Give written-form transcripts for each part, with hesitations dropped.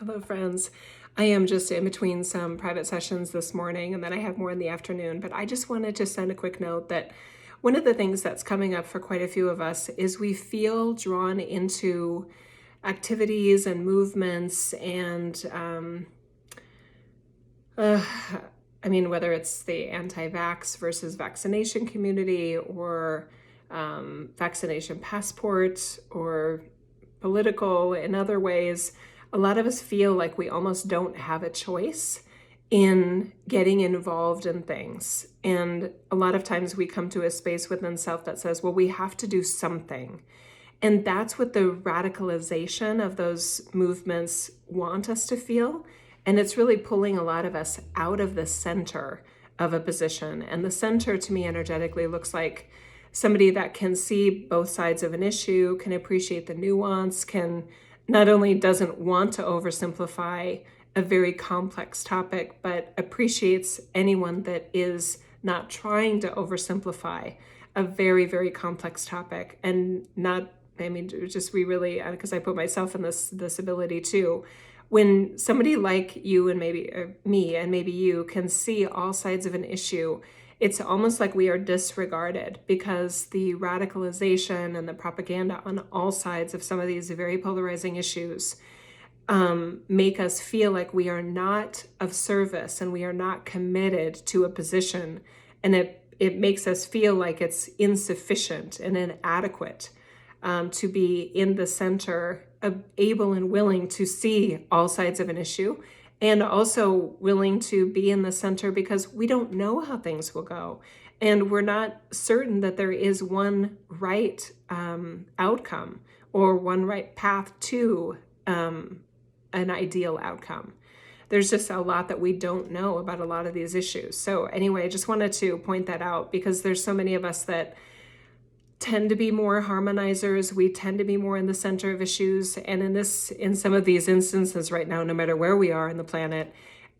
Hello, friends. I am just in between some private sessions this morning, and then I have more in the afternoon. But I just wanted to send a quick note that one of the things that's coming up for quite a few of us is we feel drawn into activities and movements and whether it's the anti-vax versus vaccination community or vaccination passport or political in other ways, a lot of us feel like we almost don't have a choice in getting involved in things. And a lot of times we come to a space within self that says, well, we have to do something. And that's what the radicalization of those movements want us to feel. And it's really pulling a lot of us out of the center of a position. And the center to me energetically looks like somebody that can see both sides of an issue, can appreciate the nuance, can not only doesn't want to oversimplify a very complex topic, but appreciates anyone that is not trying to oversimplify a very, very complex topic. And we really, because I put myself in this ability too. When somebody like you and maybe me and maybe you can see all sides of an issue, it's almost like we are disregarded because the radicalization and the propaganda on all sides of some of these very polarizing issues make us feel like we are not of service and we are not committed to a position. And it makes us feel like it's insufficient and inadequate to be in the center, able and willing to see all sides of an issue, and also willing to be in the center because we don't know how things will go. And we're not certain that there is one right outcome or one right path to an ideal outcome. There's just a lot that we don't know about a lot of these issues. So anyway, I just wanted to point that out because there's so many of us that tend to be more harmonizers. We tend to be more in the center of issues. And in some of these instances right now, no matter where we are on the planet,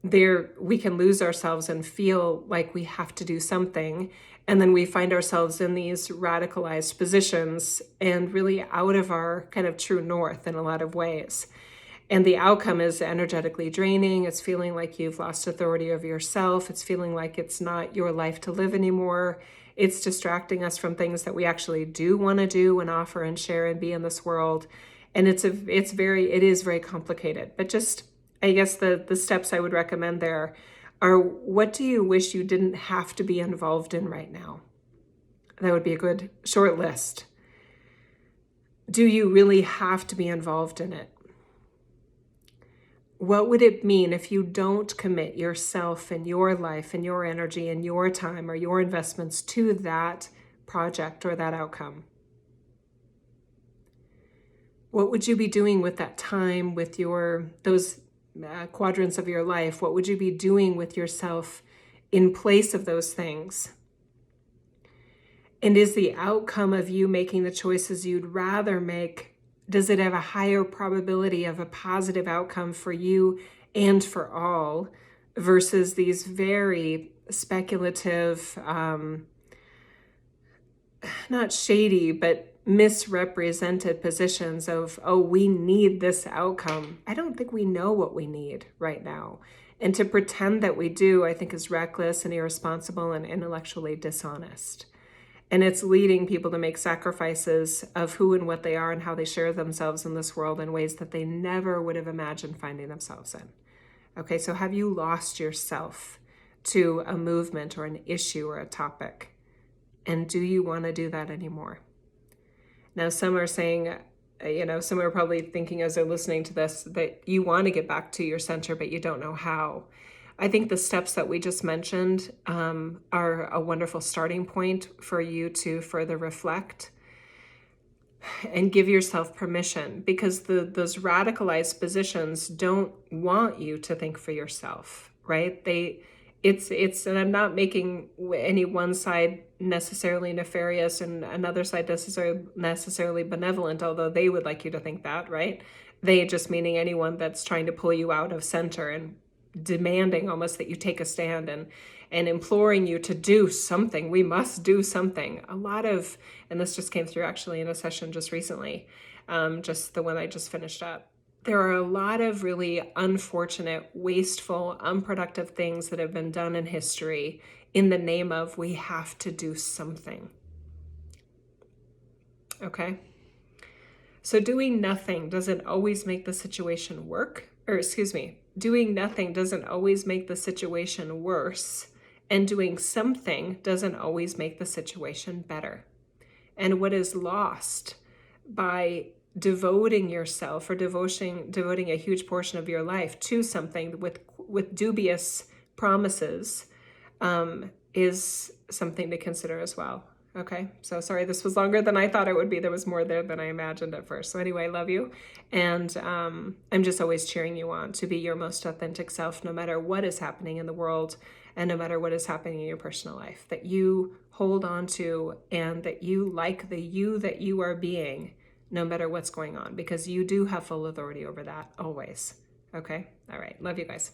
we can lose ourselves and feel like we have to do something. And then we find ourselves in these radicalized positions and really out of our kind of true north in a lot of ways. And the outcome is energetically draining. It's feeling like you've lost authority over yourself. It's feeling like it's not your life to live anymore. It's distracting us from things that we actually do want to do and offer and share and be in this world. And it is very complicated. But just, I guess the steps I would recommend there are, what do you wish you didn't have to be involved in right now? That would be a good short list. Do you really have to be involved in it? What would it mean if you don't commit yourself and your life and your energy and your time or your investments to that project or that outcome? What would you be doing with that time, with those quadrants of your life? What would you be doing with yourself in place of those things? And is the outcome of you making the choices you'd rather make, does it have a higher probability of a positive outcome for you and for all versus these very speculative, not shady, but misrepresented positions of, oh, we need this outcome. I don't think we know what we need right now. And to pretend that we do, I think is reckless and irresponsible and intellectually dishonest. And it's leading people to make sacrifices of who and what they are and how they share themselves in this world in ways that they never would have imagined finding themselves in. Okay, so have you lost yourself to a movement or an issue or a topic? And do you want to do that anymore? Now, some are saying, some are probably thinking as they're listening to this that you want to get back to your center, but you don't know how. I think the steps that we just mentioned are a wonderful starting point for you to further reflect and give yourself permission, because those radicalized positions don't want you to think for yourself, right? And I'm not making any one side necessarily nefarious and another side necessarily benevolent, although they would like you to think that, right? They just meaning anyone that's trying to pull you out of center and demanding almost that you take a stand and imploring you to do something. We must do something. And this just came through actually in a session just recently, just the one I just finished up. there are a lot of really unfortunate, wasteful, unproductive things that have been done in history in the name of we have to do something. Okay? So doing nothing doesn't always make the situation work, or excuse me, doing nothing doesn't always make the situation worse, and doing something doesn't always make the situation better. And what is lost by devoting yourself or devoting a huge portion of your life to something with dubious promises is something to consider as well. Okay, so sorry, this was longer than I thought it would be. There was more there than I imagined at first. So anyway, I love you. And I'm just always cheering you on to be your most authentic self, no matter what is happening in the world and no matter what is happening in your personal life, that you hold on to and that you like the you that you are being, no matter what's going on, because you do have full authority over that always. Okay, all right, love you guys.